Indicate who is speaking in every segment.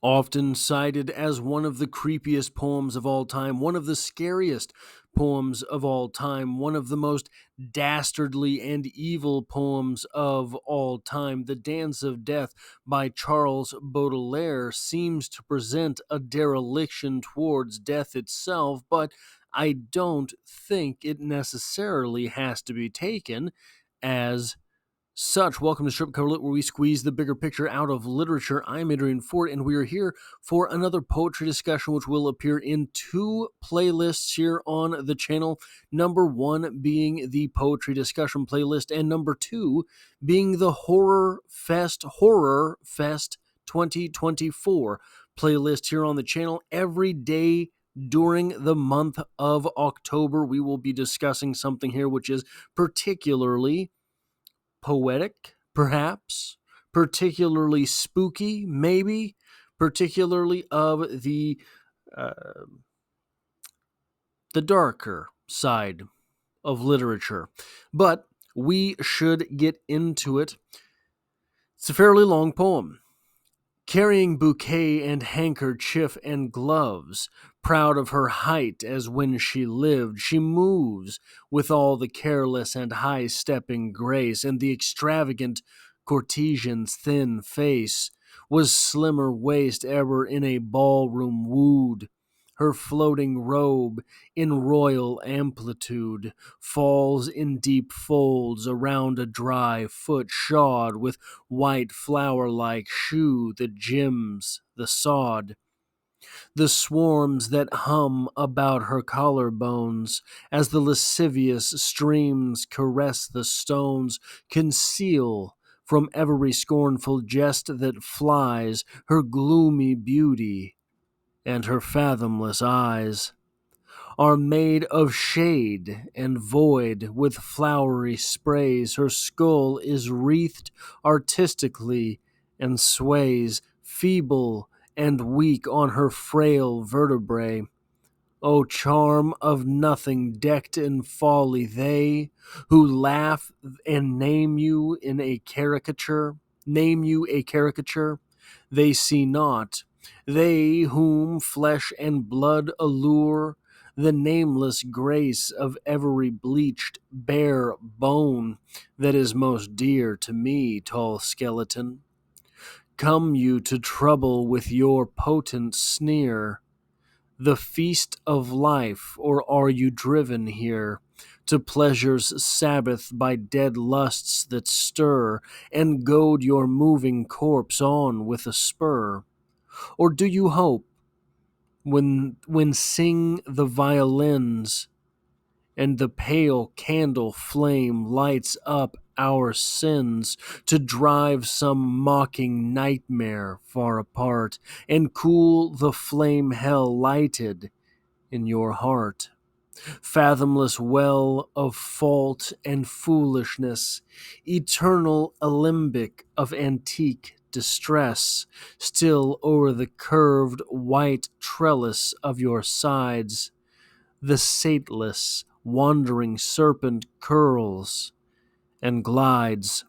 Speaker 1: Often cited as one of the creepiest poems of all time, one of the scariest poems of all time, one of the most dastardly and evil poems of all time. The Dance of Death by Charles Baudelaire seems to present a dereliction towards death itself, but I don't think it necessarily has to be taken as such. Welcome to Strip Cover Lit, where we squeeze the bigger picture out of literature. I'm Adrian Ford, and we are here for another poetry discussion, which will appear in two playlists here on the channel. Number one being the poetry discussion playlist, and number two being the Horror Fest 2024 playlist here on the channel. Every day during the month of October, we will be discussing something here which is particularly poetic, perhaps, particularly spooky, maybe, particularly of uh, the darker side of literature. But we should get into it. It's a fairly long poem. Carrying bouquet and handkerchief and gloves, proud of her height as when she lived, she moves with all the careless and high-stepping grace, and the extravagant courtesan's thin face was slimmer waist ever in a ballroom wooed. Her floating robe, in royal amplitude, falls in deep folds around a dry foot shod with white flower-like shoe that gems the sod. The swarms that hum about her collarbones, as the lascivious streams caress the stones, conceal from every scornful jest that flies her gloomy beauty and her fathomless eyes are made of shade and void with flowery sprays. Her skull is wreathed artistically and sways, feeble and weak on her frail vertebrae. O charm of nothing decked in folly, they who laugh and name you a caricature, they see not. They whom flesh and blood allure, the nameless grace of every bleached, bare bone that is most dear to me, tall skeleton. Come you to trouble with your potent sneer the feast of life, or are you driven here to pleasure's Sabbath by dead lusts that stir and goad your moving corpse on with a spur? Or do you hope, when sing the violins and the pale candle flame lights up our sins, to drive some mocking nightmare far apart and cool the flame hell lighted in your heart? Fathomless well of fault and foolishness, eternal alembic of antique distress, still o'er the curved white trellis of your sides, the sateless, wandering serpent curls and glides.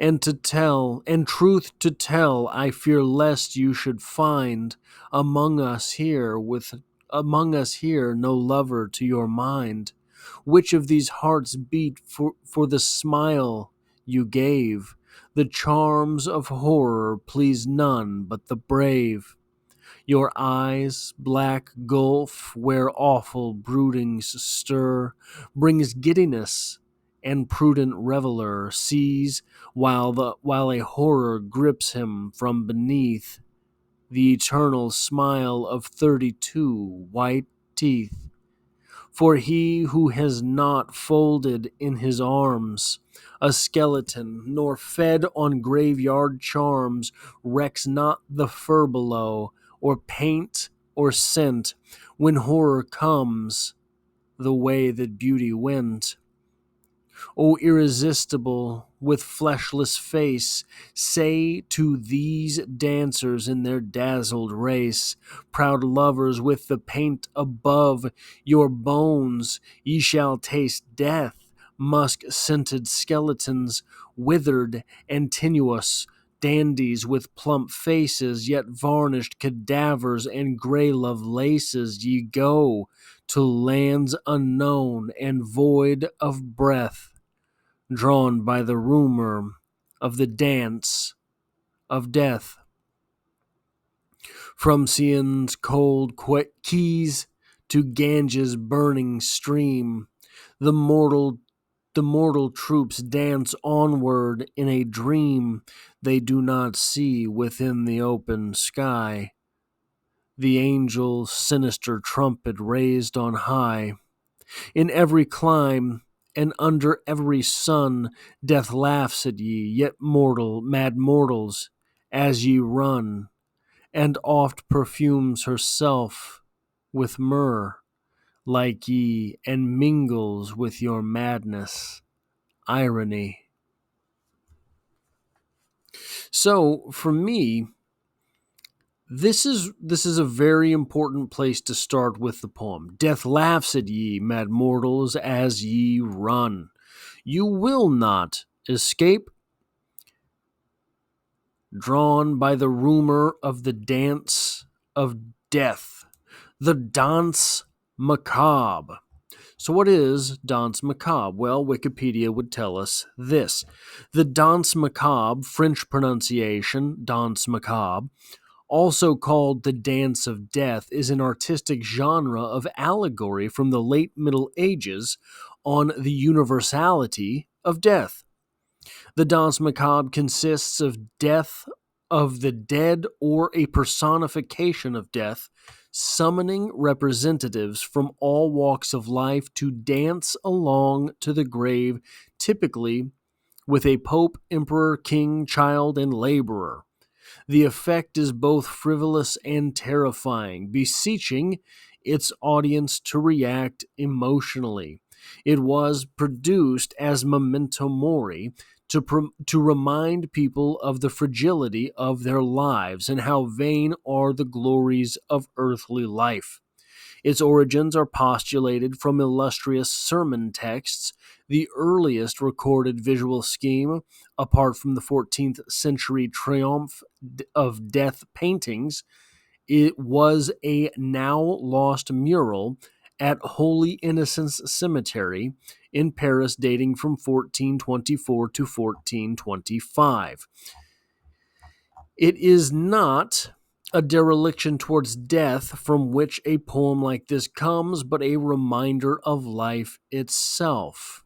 Speaker 1: And truth to tell, I fear lest you should find among us here no lover to your mind. Which of these hearts beat for the smile you gave? The charms of horror please none but the brave. Your eyes, black gulf where awful broodings stir, brings giddiness, and prudent reveler sees while a horror grips him from beneath the eternal smile of 32 white teeth. For he who has not folded in his arms a skeleton, nor fed on graveyard charms, recks not the furbelow, or paint, or scent, when horror comes the way that beauty went. O irresistible, with fleshless face, say to these dancers in their dazzled race, proud lovers with the paint above your bones, ye shall taste death, musk-scented skeletons, withered and tenuous, dandies with plump faces, yet varnished cadavers and grey Lovelaces, ye go to lands unknown and void of breath, drawn by the rumor of the dance of death. From Sion's cold keys to Ganges' burning stream, the mortal troops dance onward in a dream they do not see within the open sky. The angel's sinister trumpet raised on high. In every clime and under every sun, death laughs at ye, yet mad mortals, as ye run, and oft perfumes herself with myrrh, like ye, and mingles with your madness irony. So for me, this is a very important place to start with the poem. Death laughs at ye, mad mortals, as ye run. You will not escape, drawn by the rumor of the dance of death, the danse macabre. So what is danse macabre? Well, Wikipedia would tell us this. The danse macabre, French pronunciation, danse macabre, also called the dance of death, is an artistic genre of allegory from the late Middle Ages on the universality of death. The danse macabre consists of death of the dead or a personification of death, summoning representatives from all walks of life to dance along to the grave, typically with a pope, emperor, king, child, and laborer. The effect is both frivolous and terrifying, beseeching its audience to react emotionally. It was produced as memento mori to remind people of the fragility of their lives and how vain are the glories of earthly life. Its origins are postulated from illustrious sermon texts, the earliest recorded visual scheme, apart from the 14th century triumph of death paintings. It was a now lost mural at Holy Innocents Cemetery in Paris, dating from 1424 to 1425. It is not a dereliction towards death from which a poem like this comes, but a reminder of life itself.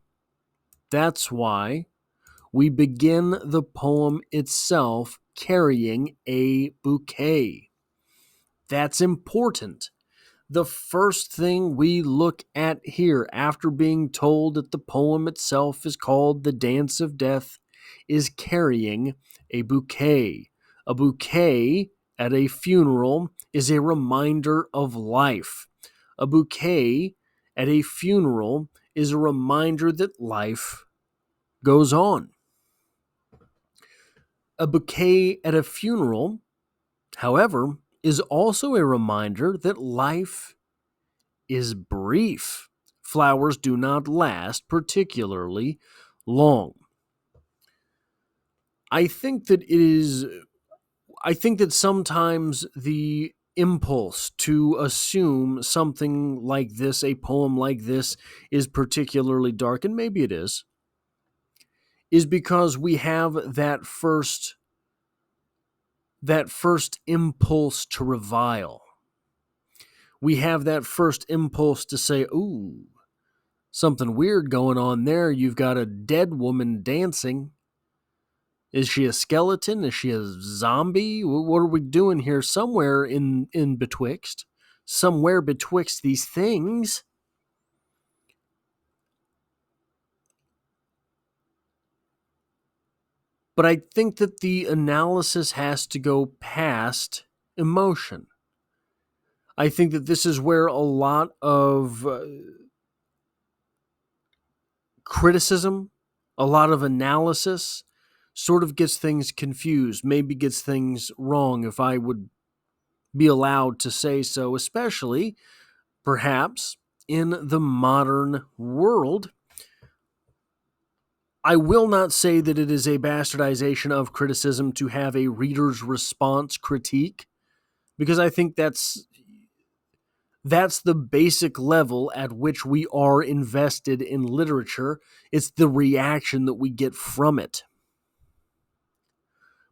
Speaker 1: That's why we begin the poem itself carrying a bouquet. That's important. The first thing we look at here, after being told that the poem itself is called The Dance of Death, is carrying a bouquet. A bouquet at a funeral is a reminder of life. A bouquet at a funeral is a reminder that life goes on. A bouquet at a funeral, however, is also a reminder that life is brief. Flowers do not last particularly long. I think that sometimes the impulse to assume something like this, a poem like this, is particularly dark, and maybe it is because we have that first impulse to revile. We have that first impulse to say, ooh, something weird going on there. You've got a dead woman dancing. Is she a skeleton? Is she a zombie? What are we doing here? Somewhere in betwixt these things. But I think that the analysis has to go past emotion. I think that this is where a lot of criticism, a lot of analysis sort of gets things confused, maybe gets things wrong, if I would be allowed to say so, especially perhaps in the modern world. I will not say that it is a bastardization of criticism to have a reader's response critique, because I think that's the basic level at which we are invested in literature. It's the reaction that we get from it.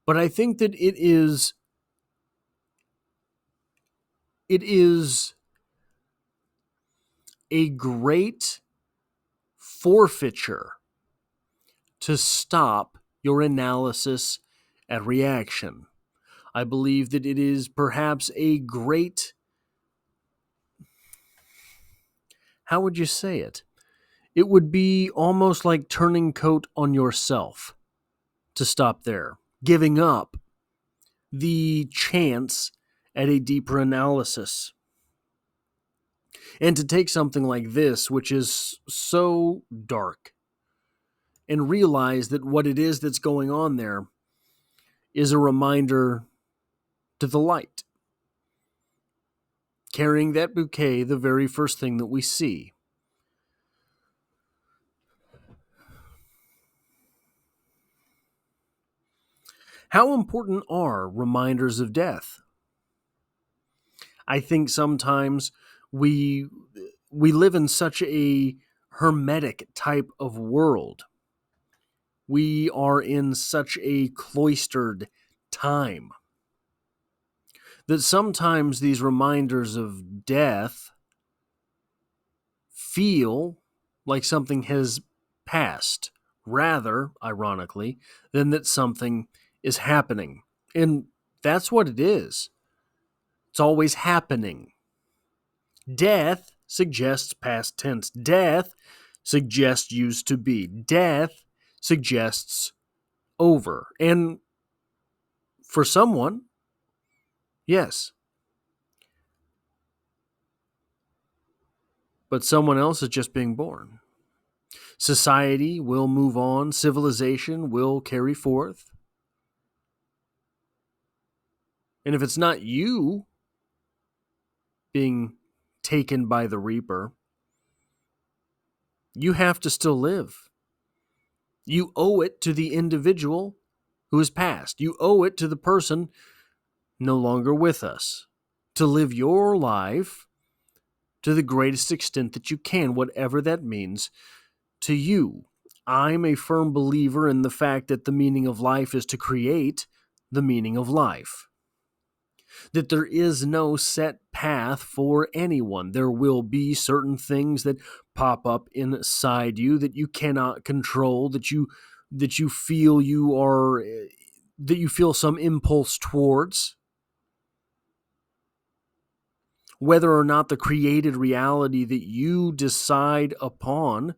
Speaker 1: But I think that it is a great forfeiture to stop your analysis at reaction. I believe that it is perhaps a great, how would you say it? It would be almost like turning coat on yourself to stop there, giving up the chance at a deeper analysis. And to take something like this, which is so dark, and realize that what it is that's going on there is a reminder to the light. Carrying that bouquet, the very first thing that we see. How important are reminders of death? I think sometimes we live in such a hermetic type of world. We are in such a cloistered time that sometimes these reminders of death feel like something has passed, rather, ironically, than that something is happening. And that's what it is. It's always happening. Death suggests past tense. Death suggests used to be. Death suggests over. And for someone, yes. But someone else is just being born. Society will move on. Civilization will carry forth. And if it's not you being taken by the Reaper, you have to still live. You owe it to the individual who has passed. You owe it to the person no longer with us to live your life to the greatest extent that you can, whatever that means to you. I'm a firm believer in the fact that the meaning of life is to create the meaning of life. That there is no set path for anyone. There will be certain things that pop up inside you that you cannot control, that you feel that you feel some impulse towards. Whether or not the created reality that you decide upon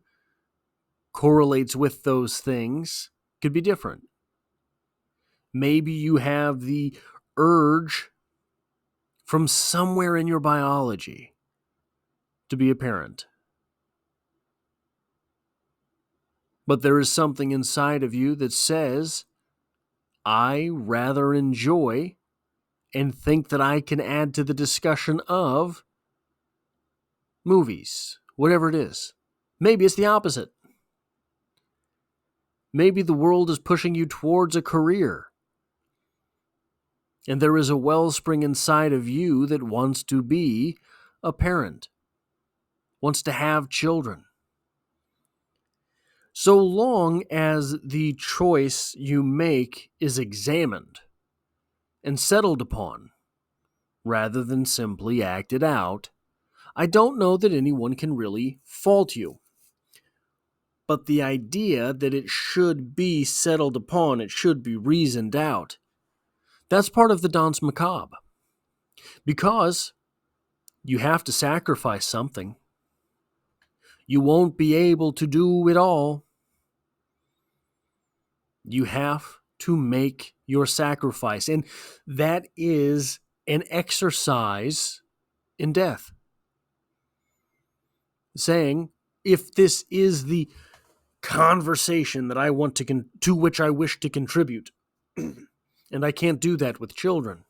Speaker 1: correlates with those things could be different. Maybe you have the urge from somewhere in your biology to be a parent. But there is something inside of you that says, I rather enjoy and think that I can add to the discussion of movies, whatever it is. Maybe it's the opposite. Maybe the world is pushing you towards a career. And there is a wellspring inside of you that wants to be a parent, wants to have children. So long as the choice you make is examined and settled upon, rather than simply acted out, I don't know that anyone can really fault you. But the idea that it should be settled upon, it should be reasoned out, that's part of the danse macabre. Because you have to sacrifice something. You won't be able to do it all. You have to make your sacrifice. And that is an exercise in death. Saying, if this is the conversation that I want to which I wish to contribute, and I can't do that with children,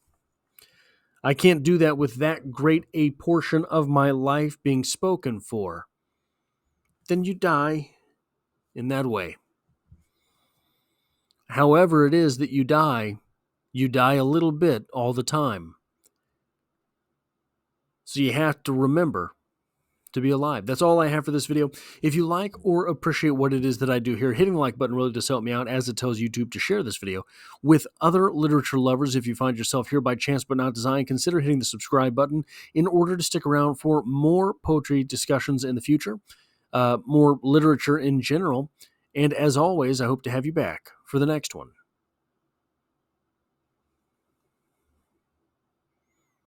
Speaker 1: I can't do that with that great a portion of my life being spoken for, then you die in that way. however it is that you die a little bit all the time. So you have to remember to be alive. That's all I have for this video. If you like or appreciate what it is that I do here, hitting the like button really does help me out, as it tells YouTube to share this video with other literature lovers. If you find yourself here by chance but not design, consider hitting the subscribe button in order to stick around for more poetry discussions in the future, more literature in general. And as always, I hope to have you back for the next one.